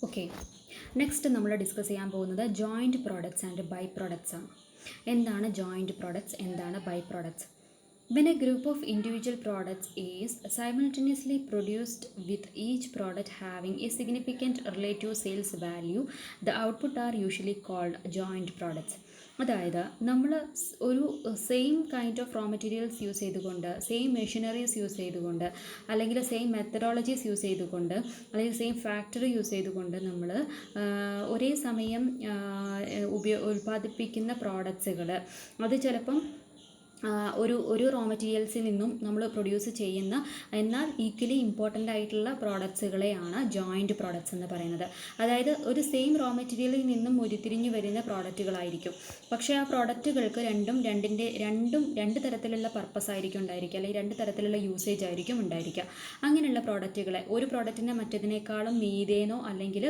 Okay, next നമ്മൾ discuss ചെയ്യാൻ പോകുന്നത് joint products and byproducts ആണ്. എന്താണ് ജോയിൻറ്റ് പ്രോഡക്ട്സ്, എന്താണ് byproducts? When a group of individual products is simultaneously produced with each product having a significant relative sales value, the output are usually called joint products. അതായത് നമ്മൾ ഒരു same kind of raw materials use ചെയ്തുകൊണ്ട്, same machineries use ചെയ്തുകൊണ്ട്, അല്ലെങ്കിൽ same methodologies use ചെയ്തുകൊണ്ട്, അല്ലെങ്കിൽ same factory use ചെയ്തുകൊണ്ട് നമ്മൾ ഒരേ സമയം ഉൽപ്പാദിപ്പിക്കുന്ന പ്രോഡക്ട്സുകൾ, അത് ചിലപ്പം ഒരു റോ മെറ്റീരിയൽസിൽ നിന്നും നമ്മൾ പ്രൊഡ്യൂസ് ചെയ്യുന്ന എന്നാൽ ഈക്വലി ഇമ്പോർട്ടൻ്റ് ആയിട്ടുള്ള പ്രോഡക്ട്സുകളെയാണ് ജോയിൻറ്റ് പ്രോഡക്ട്സ് എന്ന് പറയുന്നത്. അതായത് ഒരു സെയിം റോ മെറ്റീരിയലിൽ നിന്നും ഉരുത്തിരിഞ്ഞു വരുന്ന പ്രോഡക്റ്റുകളായിരിക്കും, പക്ഷേ ആ പ്രോഡക്റ്റുകൾക്ക് രണ്ട് തരത്തിലുള്ള പർപ്പസ് ആയിരിക്കും ഉണ്ടായിരിക്കുക, അല്ലെങ്കിൽ രണ്ട് തരത്തിലുള്ള യൂസേജ് ആയിരിക്കും ഉണ്ടായിരിക്കുക. അങ്ങനെയുള്ള പ്രോഡക്റ്റുകളെ ഒരു പ്രോഡക്റ്റിനെ മറ്റതിനേക്കാളും മീതേനോ അല്ലെങ്കിൽ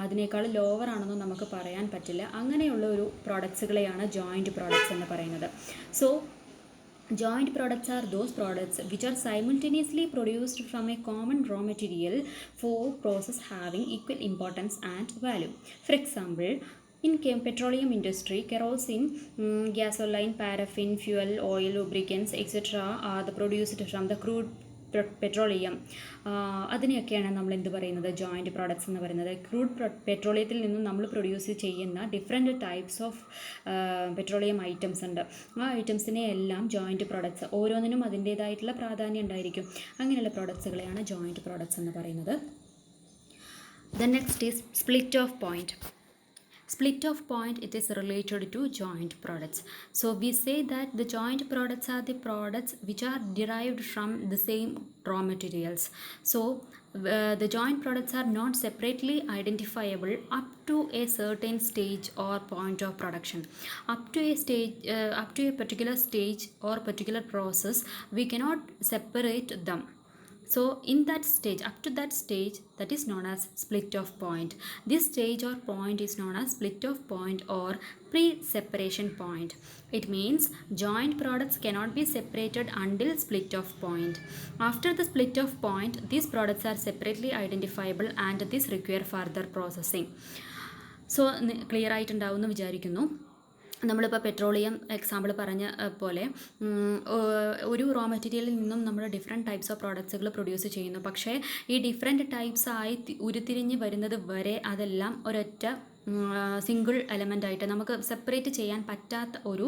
അതിനേക്കാളും ലോവർ ആണെന്നോ നമുക്ക് പറയാൻ പറ്റില്ല. അങ്ങനെയുള്ള ഒരു പ്രോഡക്ട്സുകളെയാണ് ജോയിൻറ്റ് പ്രോഡക്ട്സ് എന്ന് പറയുന്നത്. So joint products are those products which are simultaneously produced from a common raw material for process having equal importance and value. For example, in petroleum industry, kerosene, gasoline, paraffin, fuel, oil, lubricants, etc. are produced from the crude petroleum. അതിനെയൊക്കെയാണ് നമ്മൾ എന്ത് പറയുന്നത്, joint products എന്ന് പറയുന്നത്. Crude പെട്രോളിയത്തിൽ നിന്നും നമ്മൾ produce ചെയ്യുന്ന different types of petroleum items ഉണ്ട്. ആ ഐറ്റംസിനെ എല്ലാം ജോയിൻറ്റ് പ്രോഡക്ട്സ്, ഓരോന്നിനും അതിൻ്റേതായിട്ടുള്ള പ്രാധാന്യം ഉണ്ടായിരിക്കും. അങ്ങനെയുള്ള പ്രോഡക്ട്സുകളെയാണ് ജോയിൻറ്റ് പ്രോഡക്ട്സ് എന്ന് പറയുന്നത്. The next is split off point. Split of point, it is related to joint products. So we say that the joint products are the products which are derived from the same raw materials. So the joint products are not separately identifiable up to a certain stage or point of production. Up to a particular stage or particular process, we cannot separate them. So in that stage, up to that stage, that is known as split of point. This stage or point is known as split of point or pre-separation point. It means joint products cannot be separated until split of point. After the split of point, these products are separately identifiable and this require further processing. So clear ആയിട്ടുണ്ടാവുമെന്ന് വിചാരിക്കുന്നു. നമ്മളിപ്പോൾ petroleum example പറഞ്ഞ പോലെ ഒരു raw മെറ്റീരിയലിൽ നിന്നും നമ്മൾ different types of പ്രോഡക്ട്സുകൾ produce ചെയ്യുന്നു. പക്ഷേ ഈ ഡിഫറെൻറ്റ് ടൈപ്സ് ആയി ഉരുത്തിരിഞ്ഞ് വരുന്നത് വരെ അതെല്ലാം ഒരൊറ്റ സിംഗിൾ എലമെൻ്റ് ആയിട്ട് നമുക്ക് സെപ്പറേറ്റ് ചെയ്യാൻ പറ്റാത്ത ഒരു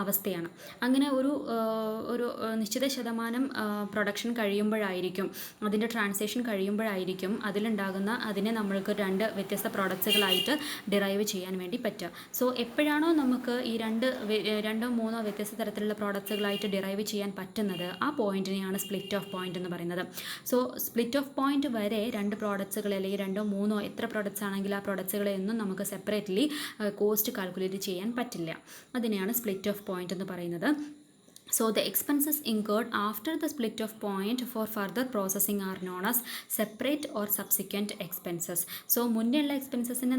അവസ്ഥയാണ്. അങ്ങനെ ഒരു നിശ്ചിത ശതമാനം പ്രൊഡക്ഷൻ കഴിയുമ്പോഴായിരിക്കും, അതിൻ്റെ ട്രാൻസാക്ഷൻ കഴിയുമ്പോഴായിരിക്കും അതിനെ നമ്മൾക്ക് രണ്ട് വ്യത്യസ്ത പ്രോഡക്ട്സുകളായിട്ട് ഡിറൈവ് ചെയ്യാൻ വേണ്ടി പറ്റുക. സോ എപ്പോഴാണോ നമുക്ക് ഈ രണ്ടോ മൂന്നോ വ്യത്യസ്ത തരത്തിലുള്ള പ്രോഡക്ട്സുകളായിട്ട് ഡിറൈവ് ചെയ്യാൻ പറ്റുന്നത്, ആ പോയിന്റിനെയാണ് സ്പ്ലിറ്റ് ഓഫ് പോയിന്റ് എന്ന് പറയുന്നത്. സോ സ്പ്ലിറ്റ് ഓഫ് പോയിന്റ് വരെ രണ്ട് പ്രോഡക്ട്സുകൾ അല്ലെങ്കിൽ രണ്ടോ മൂന്നോ എത്ര പ്രോഡക്ട്സ് ആണെങ്കിൽ ആ പ്രോഡക്ട്സുകളെ ഒന്നും നമുക്ക് സെപ്പറേറ്റ്ലി കോസ്റ്റ് കാൽക്കുലേറ്റ് ചെയ്യാൻ പറ്റില്ല. അതിനെയാണ് സ്പ്ലിറ്റ് ഓഫ് പോയിന്റ് എന്ന് പറയുന്നത്. So the expenses incurred after the split of point for further processing are known as separate or subsequent expenses. So മുന്നേയുള്ള എക്സ്പെൻസസിനെ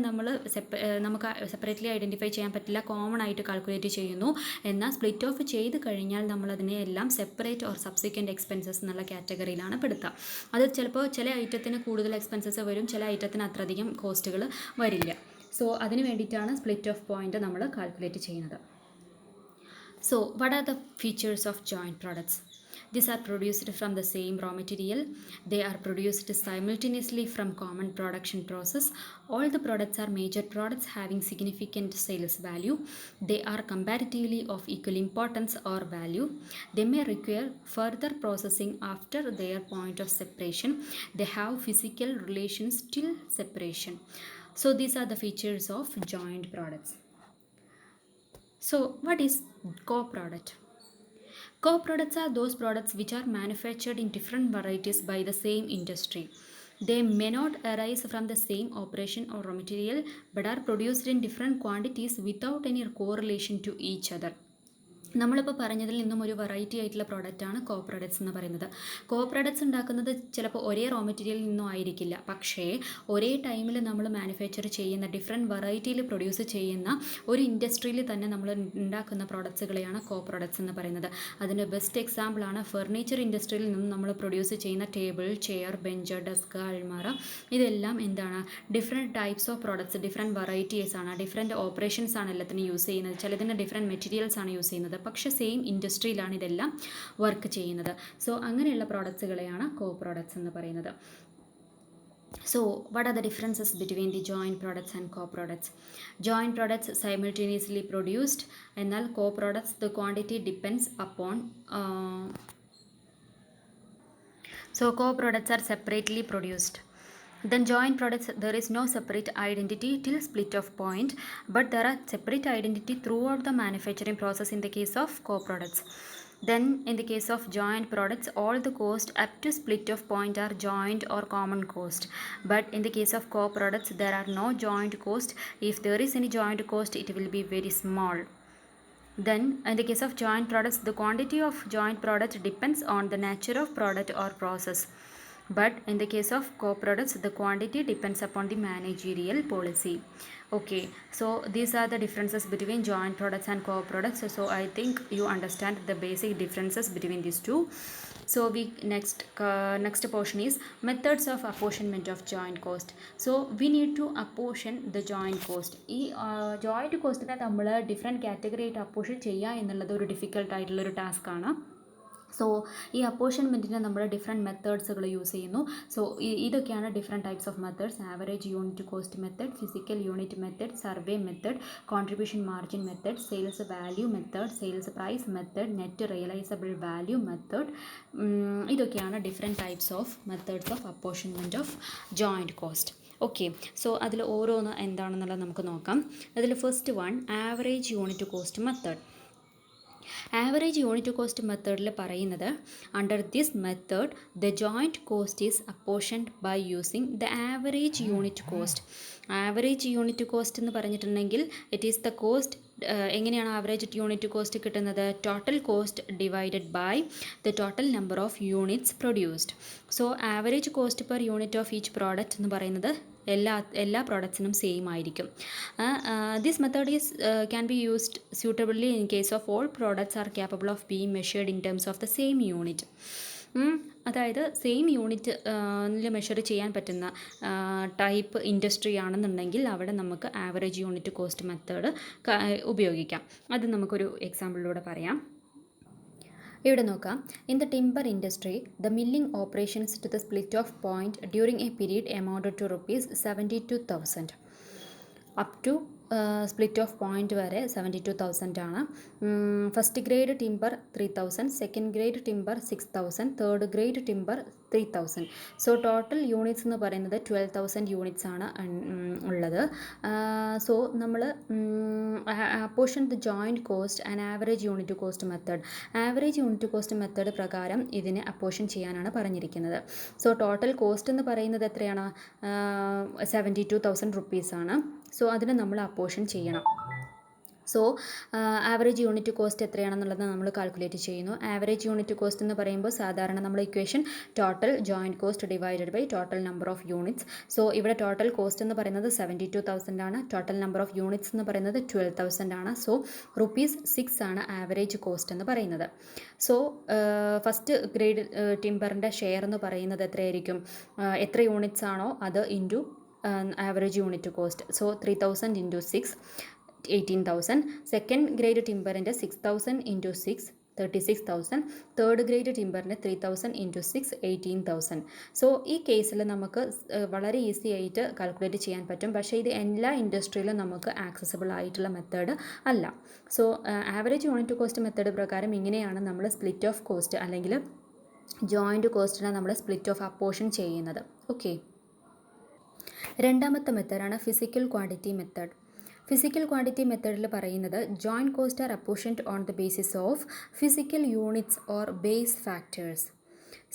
നമുക്ക് സെപ്പറേറ്റ്ലി ഐഡൻറ്റിഫൈ ചെയ്യാൻ പറ്റില്ല, കോമൺ ആയിട്ട് കാൽക്കുലേറ്റ് ചെയ്യുന്നു. എന്നാൽ സ്പ്ലിറ്റ് ഓഫ് ചെയ്ത് കഴിഞ്ഞാൽ നമ്മളതിനെ എല്ലാം സെപ്പറേറ്റ് ഓർ സബ്സിക്വൻറ്റ് എക്സ്പെൻസസ് എന്നുള്ള കാറ്റഗറിയിലാണ് പെടുത്തുക. അത് ചിലപ്പോൾ ചില ഐറ്റത്തിന് കൂടുതൽ എക്സ്പെൻസസ് വരും, ചില ഐറ്റത്തിന് അത്രയധികം കോസ്റ്റുകൾ വരില്ല. സോ അതിന് വേണ്ടിയിട്ടാണ് സ്പ്ലിറ്റ് ഓഫ് പോയിന്റ് നമ്മൾ കാൽക്കുലേറ്റ് ചെയ്യുന്നത്. So what are the features of joint products? These are produced from the same raw material. They are produced simultaneously from common production process. All the products are major products having significant sales value. They are comparatively of equal importance or value. They may require further processing after their point of separation. They have physical relations till separation. So these are the features of joint products. So what is co-product? Co-products are those products which are manufactured in different varieties by the same industry. They may not arise from the same operation or raw material but are produced in different quantities without any correlation to each other. നമ്മളിപ്പോൾ പറഞ്ഞതിൽ നിന്നും ഒരു variety ആയിട്ടുള്ള പ്രോഡക്റ്റാണ് കോ products എന്ന് പറയുന്നത്. കോ products ഉണ്ടാക്കുന്നത് ചിലപ്പോൾ ഒരേ റോ മെറ്റീരിയലിൽ നിന്നും ആയിരിക്കില്ല, പക്ഷേ ഒരേ ടൈമിൽ നമ്മൾ മാനുഫാക്ചർ ചെയ്യുന്ന ഡിഫറെൻറ്റ് വെറൈറ്റിയിൽ പ്രൊഡ്യൂസ് ചെയ്യുന്ന ഒരു ഇൻഡസ്ട്രിയിൽ തന്നെ നമ്മൾ ഉണ്ടാക്കുന്ന പ്രോഡക്ട്സുകളെയാണ് കോ പ്രോഡക്ട്സ് എന്ന് പറയുന്നത്. അതിൻ്റെ ബെസ്റ്റ് എക്സാമ്പിളാണ് ഫർണിച്ചർ ഇൻഡസ്ട്രിയിൽ നിന്നും നമ്മൾ പ്രൊഡ്യൂസ് ചെയ്യുന്ന ടേബിൾ, ചെയർ, ബെഞ്ച്, ഡെസ്ക്, അൾമാറ. ഇതെല്ലാം എന്താണ്, different types of products, different varieties ആണ്, ഡിഫറെൻറ്റ് ഓപ്പറേഷൻസ് ആണ് എല്ലാത്തിനും യൂസ് ചെയ്യുന്നത്. ചിലതിന് ഡിഫറെൻറ്റ് മെറ്റീരിയൽസ് ആണ് യൂസ് ചെയ്യുന്നത്, പക്ഷേ സെയിം ഇൻഡസ്ട്രിയിലാണ് ഇതെല്ലാം വർക്ക് ചെയ്യുന്നത്. സോ അങ്ങനെയുള്ള പ്രോഡക്ട്സുകളെയാണ് കോ പ്രോഡക്ട്സ് എന്ന് പറയുന്നത്. So, what are the differences between the joint products and co-products? Joint products simultaneously produced, enal co-products the quantity depends upon. So, co-products are separately produced. Then joint products, there is no separate identity till split of point, but there are separate identity throughout the manufacturing process in the case of co-products. Then in the case of joint products, all the cost up to split of point are joint or common cost. But in the case of co-products, there are no joint cost. If there is any joint cost, it will be very small. Then in the case of joint products, the quantity of joint product depends on the nature of product or process. But in the case of co-products, the quantity depends upon the managerial policy. Okay, so these are the differences between joint products and co-products. So I think you understand the basic differences between these two. So we next portion is methods of apportionment of joint cost. So we need to apportion the joint cost. ഈ joint costനെ നമ്മൾ different category ആയിട്ട് apportion ചെയ്യുക എന്നുള്ളത് ഒരു difficult ആയിട്ടുള്ളൊരു ടാസ്ക്കാണ്. So ഈ അപ്പോർഷൻമെൻറ്റിന് നമ്മൾ ഡിഫറെൻറ്റ് മെത്തേഡ്സുകൾ യൂസ് ചെയ്യുന്നു. സോ ഇതൊക്കെയാണ് different types of methods: average unit cost method, physical unit method, survey method, contribution margin method, sales value method, sales price method, net realisable value method. ഇതൊക്കെയാണ് different types of methods of apportionment of joint cost. Okay, so അതിൽ ഓരോന്ന് എന്താണെന്നുള്ളത് നമുക്ക് നോക്കാം. അതിൽ first one average unit cost method. Average unit cost മെത്തേഡിൽ പറയുന്നത്, under this method the joint cost is apportioned by using the average unit cost. Average unit cost എന്ന് പറഞ്ഞിട്ടുണ്ടെങ്കിൽ ഇറ്റ് ഈസ് ദ കോസ്റ്റ്. എങ്ങനെയാണ് ആവറേജ് യൂണിറ്റ് കോസ്റ്റ് കിട്ടുന്നത്? Total cost divided by the total number of units produced. So average cost per unit of each product എന്ന് പറയുന്നത് എല്ലാ പ്രോഡക്ട്സിനും same ആയിരിക്കും. This method is can be used suitably in case of all products are capable of being measured in terms of the same unit. അതായത് same യൂണിറ്റിൽ measure ചെയ്യാൻ പറ്റുന്ന type industry ആണെന്നുണ്ടെങ്കിൽ അവിടെ നമുക്ക് ആവറേജ് യൂണിറ്റ് കോസ്റ്റ് മെത്തേഡ് ഉപയോഗിക്കാം. അത് നമുക്കൊരു എക്സാമ്പിളിലൂടെ പറയാം. ഇവിടെ നോക്കാം. In the timber industry the milling operations to the split off point during a period amounted to ₹72,000. Up to split off point വരെ 72,000 ആണ്. First grade timber 3,000, second grade timber 6,000, third grade timber 3,000. So total units എന്ന് പറയുന്നത് 12,000 units ആണ് ഉള്ളത്. So നമ്മൾ apportion the joint cost and average unit cost method. Average unit cost method പ്രകാരം ഇതിനെ apportion ചെയ്യാനാണ് പറഞ്ഞിരിക്കുന്നത്. സോ ടോട്ടൽ കോസ്റ്റ് എന്ന് പറയുന്നത് എത്രയാണ്? 72,000 റുപ്പീസാണ്. സോ അതിന് നമ്മൾ അപ്പോർഷൻ ചെയ്യണം. സോ ആവറേജ് യൂണിറ്റ് കോസ്റ്റ് എത്രയാണെന്നുള്ളത് നമ്മൾ കാൽക്കുലേറ്റ് ചെയ്യുന്നു. ആവറേജ് യൂണിറ്റ് കോസ്റ്റ് എന്ന് പറയുമ്പോൾ സാധാരണ നമ്മൾ equation total joint cost divided by total number of units. So ഇവിടെ ടോട്ടൽ കോസ്റ്റ് എന്ന് പറയുന്നത് 72,000 ആണ്. ടോട്ടൽ നമ്പർ ഓഫ് യൂണിറ്റ്സ് എന്ന് പറയുന്നത് 12,000 ആണ്. സോ ₹6 ആണ് ആവറേജ് കോസ്റ്റ് എന്ന് പറയുന്നത്. സോ ഫസ്റ്റ് ഗ്രേഡ് ടിമ്പറിൻ്റെ ഷെയർ എന്ന് പറയുന്നത് എത്രയായിരിക്കും? എത്ര യൂണിറ്റ്സ് ആണോ അത് into average unit cost. So 3,000 into 6, 18,000. Second grade ടിമ്പറിൻ്റെ 6,000 ഇൻറ്റു 6, 36,000. തേർഡ് ഗ്രേഡ് ടിമ്പറിൻ്റെ 3,000 ഇൻറ്റു 6, 18,000. സോ ഈ കേസിൽ നമുക്ക് വളരെ ഈസി ആയിട്ട് കാൽക്കുലേറ്റ് ചെയ്യാൻ പറ്റും. പക്ഷേ ഇത് എല്ലാ ഇൻഡസ്ട്രിയിലും നമുക്ക് ആക്സസിബിൾ ആയിട്ടുള്ള മെത്തേഡ് അല്ല. So average unit cost method പ്രകാരം ഇങ്ങനെയാണ് നമ്മൾ സ്പ്ലിറ്റ് ഓഫ് കോസ്റ്റ് അല്ലെങ്കിൽ ജോയിൻറ്റ് കോസ്റ്റിനെ നമ്മൾ സ്പ്ലിറ്റ് ഓഫ് അപ്പോർഷൻ ചെയ്യുന്നത്. ഓക്കെ, രണ്ടാമത്തെ മെത്തേഡാണ് physical quantity method. Physical quantity മെത്തേഡിൽ പറയുന്നത് joint cost are apportioned on the basis of physical units or base factors.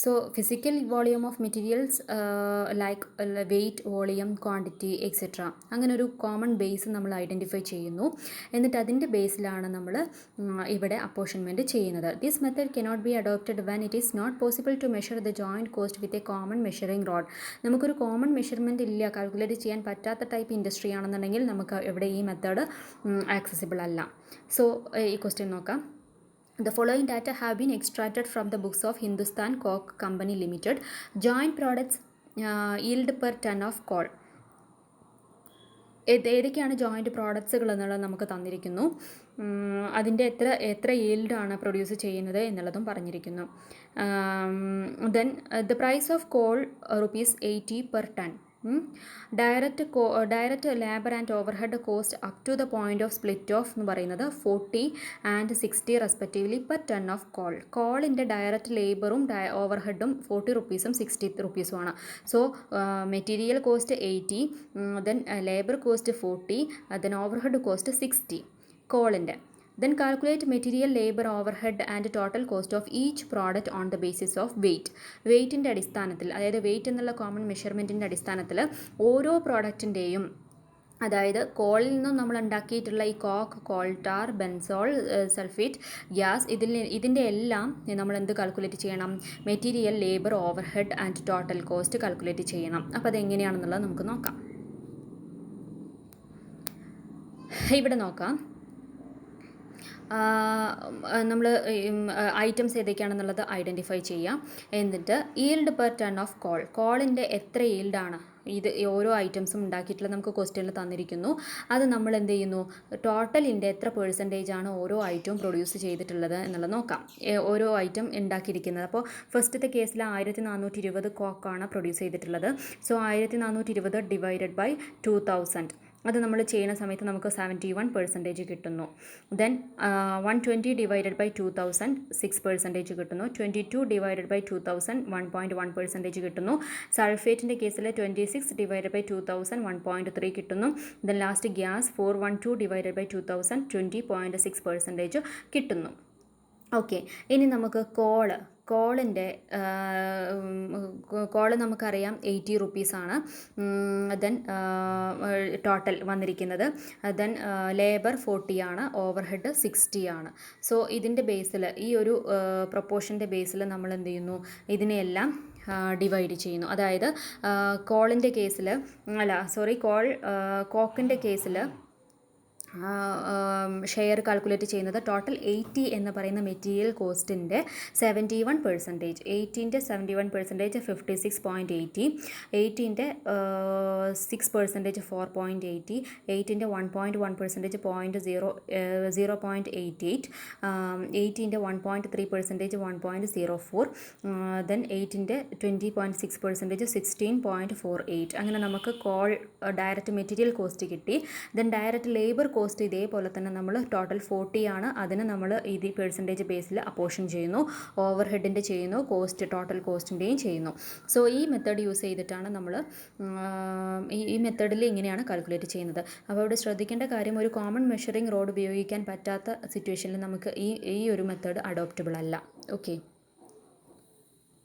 So physical volume of materials like weight, volume, quantity etcetera, അങ്ങനെ ഒരു common base നമ്മൾ identify ചെയ്യുന്നു. എന്നിട്ട് അതിൻ്റെ ബേസിലാണ് നമ്മൾ ഇവിടെ അപ്പോർഷൻമെൻറ്റ് ചെയ്യുന്നത്. This method cannot be adopted when it is not possible to measure the joint cost with a common measuring rod. നമുക്കൊരു കോമൺ മെഷർമെൻറ്റ് ഇല്ല, കാൽക്കുലേറ്റ് ചെയ്യാൻ പറ്റാത്ത ടൈപ്പ് ഇൻഡസ്ട്രി ആണെന്നുണ്ടെങ്കിൽ നമുക്ക് ഇവിടെ ഈ മെത്തേഡ് ആക്സസിബിൾ അല്ല. സോ ഈ ക്വസ്റ്റ്യൻ നോക്കാം. The following data have been extracted from the books of Hindustan Coke Company Limited. Joint products yield per ton of coal. ഏതൊക്കെയാണ് ജോയിൻറ്റ് പ്രോഡക്ട്സുകൾ എന്നുള്ളത് നമുക്ക് തന്നിരിക്കുന്നു. അതിൻ്റെ എത്ര ഈൽഡാണ് പ്രൊഡ്യൂസ് ചെയ്യുന്നത് എന്നുള്ളതും പറഞ്ഞിരിക്കുന്നു. Then the price of coal ₹80 per ton. Direct labour and overhead cost up to the point of split off എന്ന് പറയുന്നത് 40 and 60 respectively per ton of coal. കോളിൻ്റെ ഡയറക്റ്റ് ലേബറും ഓവർഹെഡും 40 റുപ്പീസും 60 റുപ്പീസുമാണ്. So material cost 80, then labour cost 40, then overhead cost 60 കോളിൻ്റെ. Then calculate material, labor, overhead and total cost of each product on the basis of weight. വെയ്റ്റിൻ്റെ അടിസ്ഥാനത്തിൽ, അതായത് weight എന്നുള്ള common മെഷർമെൻറ്റിൻ്റെ അടിസ്ഥാനത്തിൽ ഓരോ പ്രോഡക്റ്റിൻ്റെയും, അതായത് കോളിൽ നിന്നും നമ്മൾ ഉണ്ടാക്കിയിട്ടുള്ള ഈ coke, coal tar, benzol, sulphate, gas, ഇതിൻ്റെ എല്ലാം നമ്മൾ എന്ത് കാൽക്കുലേറ്റ് ചെയ്യണം? Material, labour, overhead and total cost calculate ചെയ്യണം. അപ്പോൾ അതെങ്ങനെയാണെന്നുള്ളത് നമുക്ക് നോക്കാം. ഇവിടെ നോക്കാം. നമ്മൾ ഐറ്റംസ് ഏതൊക്കെയാണെന്നുള്ളത് ഐഡൻറ്റിഫൈ ചെയ്യാം. എന്നിട്ട് yield per ton of coal, കോളിൻ്റെ എത്ര ഈൽഡാണ് ഇത് ഓരോ ഐറ്റംസും ഉണ്ടാക്കിയിട്ടുള്ള നമുക്ക് ക്വസ്റ്റ്യനിൽ തന്നിരിക്കുന്നു. അത് നമ്മൾ എന്ത് ചെയ്യുന്നു? ടോട്ടലിൻ്റെ എത്ര പെർസെൻറ്റേജാണ് ഓരോ ഐറ്റവും പ്രൊഡ്യൂസ് ചെയ്തിട്ടുള്ളത് എന്നുള്ളത് നോക്കാം. ഓരോ ഐറ്റം ഉണ്ടാക്കിയിരിക്കുന്നത്. അപ്പോൾ ഫസ്റ്റത്തെ കേസിൽ 1420 കോക്കാണ് പ്രൊഡ്യൂസ് ചെയ്തിട്ടുള്ളത്. സോ 1420 ഡിവൈഡഡ് ബൈ 2000, അത് നമ്മൾ ചെയ്യുന്ന സമയത്ത് നമുക്ക് 71% കിട്ടുന്നു. ദെൻ 120 ഡിവൈഡഡ് ബൈ 2000 6% കിട്ടുന്നു. 22 ഡിവൈഡഡ് ബൈ 2000 1.1% കിട്ടുന്നു. സൾഫേറ്റിൻ്റെ കേസിൽ 26 ഡിവൈഡഡ് ബൈ 2000 1.3 കിട്ടുന്നു. Then last gas 412 divided by 2000 20.6% കിട്ടുന്നു. ഓക്കെ, ഇനി നമുക്ക് കോളിൻ്റെ കോള് നമുക്കറിയാം 80 റുപ്പീസാണ്. ദെൻ ടോട്ടൽ വന്നിരിക്കുന്നത്. ദെൻ ലേബർ 40 ആണ്, ഓവർഹെഡ് 60 ആണ്. സോ ഇതിൻ്റെ ബേസിൽ, ഈ ഒരു പ്രൊപ്പോർഷൻ്റെ ബേസിൽ നമ്മൾ എന്ത് ചെയ്യുന്നു? ഇതിനെയെല്ലാം ഡിവൈഡ് ചെയ്യുന്നു. അതായത് കോളിൻ്റെ കേസിൽ കോക്കിൻ്റെ കേസിൽ ഷെയർ കാൽക്കുലേറ്റ് ചെയ്യുന്നത് ടോട്ടൽ 80 എന്ന് പറയുന്ന മെറ്റീരിയൽ കോസ്റ്റിൻ്റെ 71%, 80ൻ്റെ 71% 56.80, 80ൻ്റെ 6% 4.80, 8ൻ്റെ 1.1% 0.88, 8ൻ്റെ 1.3% 1.04, ദെൻ 8ൻ്റെ 20.6% 16.48. അങ്ങനെ നമുക്ക് കോൾ ഡയറക്റ്റ് മെറ്റീരിയൽ കോസ്റ്റ് കിട്ടി. ദെൻ ഡയറക്റ്റ് ലേബർ കോസ്റ്റ് ഇതേപോലെ തന്നെ നമ്മൾ ടോട്ടൽ 40 ആണ്, അതിന് നമ്മൾ ഇത് പെർസെൻറ്റേജ് ബേസിൽ അപ്പോർഷൻ ചെയ്യുന്നു. ഓവർഹെഡിൻ്റെ ചെയ്യുന്നു, ടോട്ടൽ കോസ്റ്റിൻ്റെയും ചെയ്യുന്നു. സോ ഈ മെത്തേഡ് യൂസ് ചെയ്തിട്ടാണ് നമ്മൾ ഈ മെത്തേഡിൽ ഇങ്ങനെയാണ് കാൽക്കുലേറ്റ് ചെയ്യുന്നത്. അപ്പോൾ ഇവിടെ ശ്രദ്ധിക്കേണ്ട കാര്യം, ഒരു കോമൺ മെഷറിംഗ് റോഡ് ഉപയോഗിക്കാൻ പറ്റാത്ത സിറ്റുവേഷനിൽ നമുക്ക് ഈ ഒരു മെത്തേഡ് അഡോപ്റ്റബിൾ അല്ല. ഓക്കെ.